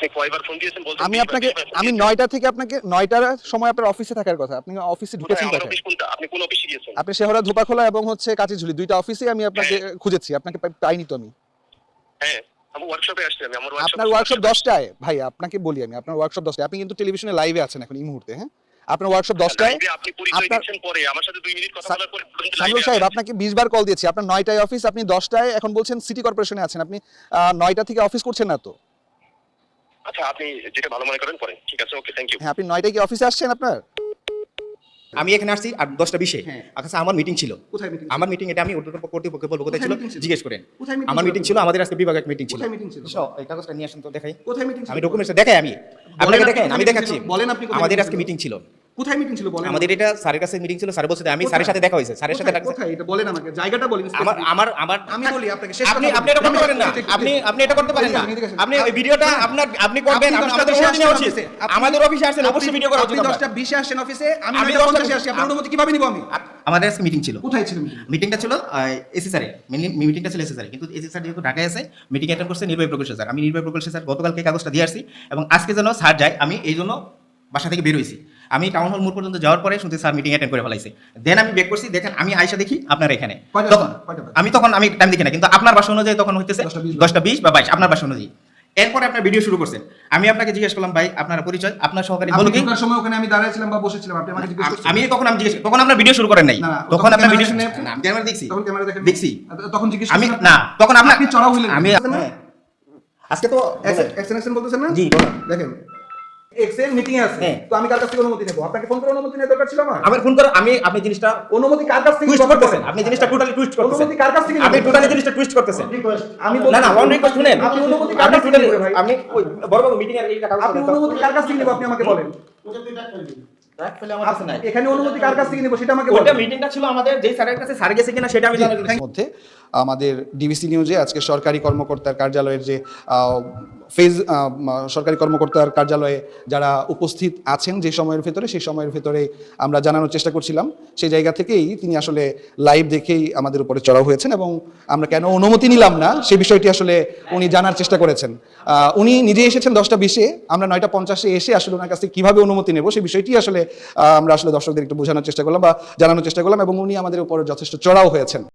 আপনি কয়বার ফোন দিয়েছেন বলতে আমি আপনাকে আমি 9টা থেকে আপনাকে 9টার সময় আপনার অফিসে থাকার কথা। আপনি অফিসে ঢুকেছেন আমার কোথায়? অফিস কোনটা? আপনি কোন অফিসে গিয়েছেন? আপনি শেহরা ধোপাখোলা এবং হচ্ছে কাচিঝুলি 2টা অফিসে আমি আপনাকে হ্যাঁ। খুঁজেছি। আপনাকে পাইনি তো আমি। হ্যাঁ, আমি ওয়ার্কশপে আসছি আমার আপনার ওয়ার্কশপ 10টায় ভাই, আপনাকে বলি আমি আপনার ওয়ার্কশপ 10টায়। আপনি কিন্তু টেলিভিশনে লাইভে আছেন এখন এই মুহূর্তে, হ্যাঁ? আপনার ওয়ার্কশপ 10টায়। আপনি পরিচয় আপনার দিচ্ছেন পরে আমার সাথে 2 মিনিট কথা বলার পরে সামিউল সাহেব আপনাকে 20 বার কল দিয়েছি। আপনার 9টায় অফিস, আপনি 10টায় এখন বলছেন সিটি কর্পোরেশনে আছেন। আপনি 9টা থেকে অফিস করছেন না তো? আচ্ছা, আপনি যেটা ভালো মনে করেন করেন। ঠিক আছে, ওকে, থ্যাংক ইউ। হ্যাঁ, আপনি 9টায় কি অফিসে আসছেন আপনার? আমি এখানে আসছি আর 10টা 20-এ। হ্যাঁ। আচ্ছা, আমার মিটিং ছিল। কোথায় মিটিং? আমার মিটিং এটা আমি কর্তৃপক্ষকে বলবো কোথায় কোথায় ছিল meeting ছিল? জিজ্ঞেস করেন। কোথায় meeting আমার ছিল? মিটিং ছিল, আমাদের আজকে বিভাগের মিটিং ছিল। কোথায় meeting ছিল? এই কাগজটা নিয়ে আসেন তো দেখাই। কোথায় মিটিং ছিল? আমি ডকুমেন্টস দেখাই আমি। আপনাকে আপনি দেখেন, আমি কোথায় দেখাচ্ছি। meeting ছিল? বলেন আপনি কোথায় আমাদের meeting আজকে ছিল? মিটিং ছিল। কোথায় মিটিং ছিল বলেন? আমাদের এটা স্যারের কাছে মিটিং ছিল। স্যার বলছে আমি স্যারের সাথে দেখা হয়েছে। স্যারের সাথে দেখা কোথায় এটা বলেন আমাকে। জায়গাটা বলেন। আমার আমি বলি আপনাকে শেষ আপনি কথা আপনি এটা করতে পারেন না। আপনি এটা করতে পারেন না। আপনি ওই ভিডিওটা আপনি করবেন। আমাদের অনুমতি নেওয়া উচিত। আমাদের অফিসে আসেন, অবশ্যই ভিডিও করা উচিত। আপনি 10টা 20-এ আসেন অফিসে, আমি আমি 9টা 50-এ আসি। আপনার অনুমতি কিভাবে নিব আমি? আমাদের আজকে মিটিং ছিল। কোথায় ছিল meeting? মিটিংটা ছিল এসি স্যারে, মিটিংটা ছিল এসি স্যারে, কিন্তু এসি স্যার যেহেতু ঢাকায় আছে, মিটিং অ্যাটেন্ড করছে নির্বাহী প্রকৌশল স্যার। আমি নির্বাহী প্রকৌশল স্যার গতকালকে কাগজটা দিয়ে আসছি এবং আজকে যেন স্যার যায়, আমি এই জন্য বাসা থেকে বের হয়েছি। আমি টাউন হল মোড় পর্যন্ত যাওয়ার পরে শুনতে স্যার মিটিং অ্যাটেন্ড করে ফেলাইছে। দেন আমি বেক করছি, দেখেন আমি আয়সা দেখি আপনার এখানে। তখন আমি টাইম দেখি না, কিন্তু আপনার বাসা অনুযায়ী তখন হইতেছে 10টা 20 বা 22 আপনার বাসা অনুযায়ী। এরপরে আপনার ভিডিও শুরু করছেন। আমি আপনাকে জিজ্ঞেস করলাম ভাই আপনার পরিচয়, আপনার সহকারী বলো কি? আপনার সময় ওখানে আমি দাঁড়াইছিলাম বা বসেছিলাম, আপনি আমাকে জিজ্ঞেস করছেন। আমি জিজ্ঞেস তখন আপনার ভিডিও শুরু করেন নাই। তখন আপনার ভিডিও না আমি ক্যামেরা দেখছি। তখন ক্যামেরা দেখেন। দেখছি। তখন জিজ্ঞেস আমি করছেন। না তখন আপনার আপনি চড়া হইলেন। আমি আজকে তো এক্সেন বলতেছেন না? জি বলেন। দেখেন এক্সেন মিটিং এ আছে, হ্যাঁ। তো আমি কার কাছ থেকে অনুমতি নেব? আপনাকে ফোন করে অনুমতি নেওয়ার দরকার ছিল আমার? আমার ফোন করে আপনি জিনিসটা অনুমতি কার কাছ থেকে টুইস্ট নিব? করতেছেন। আপনি জিনিসটা টোটালি টুইস্ট করতেছেন। অনুমতি কার কাছ থেকে নিব? আপনি টোটালি জিনিসটা টুইস্ট করতেছেন। আমি না না ওয়ান রিকোয়েস্ট শুনেন। আপনি অনুমতি কার আপনি কাছ থেকে টোটালি নিব ভাই? আপনি ওই বড় বড় মিটিং এর এইটা কাগজ আপনি অনুমতি কার কাছ থেকে নিব? আপনি আমাকে বলেন। রাইট ফেলে আমার কাছে নাই। এখানে অনুমতি কার কাছ থেকে নিব সেটা আমাকে ওটা বলেন। মিটিংটা ছিল আমাদের যেই স্যারের কাছে স্যার গেছে কিনা সেটা আমি জানার জন্য। মধ্যে আমাদের ডিবিসি নিউজে আজকে সরকারি কর্মকর্তার কার্যালয়ের যে সরকারি কর্মকর্তার কার্যালয়ে যারা উপস্থিত আছেন যে সময়ের ভেতরে, সেই সময়ের ভেতরে আমরা জানানোর চেষ্টা করছিলাম। সেই জায়গা থেকেই তিনি আসলে লাইভ দেখেই আমাদের উপরে চড়াও হয়েছেন এবং আমরা কেন অনুমতি নিলাম না সেই বিষয়টি আসলে উনি জানার চেষ্টা করেছেন। উনি নিজে এসেছেন 10টা 20-এ, আমরা 9টা 50-এ এসে আসলে ওনার কাছ থেকে কীভাবে অনুমতি নেব সেই বিষয়টি আসলে আমরা আসলে দর্শকদের একটু বোঝানোর চেষ্টা করলাম বা জানানোর চেষ্টা করলাম এবং উনি আমাদের উপর যথেষ্ট চড়াও হয়েছেন।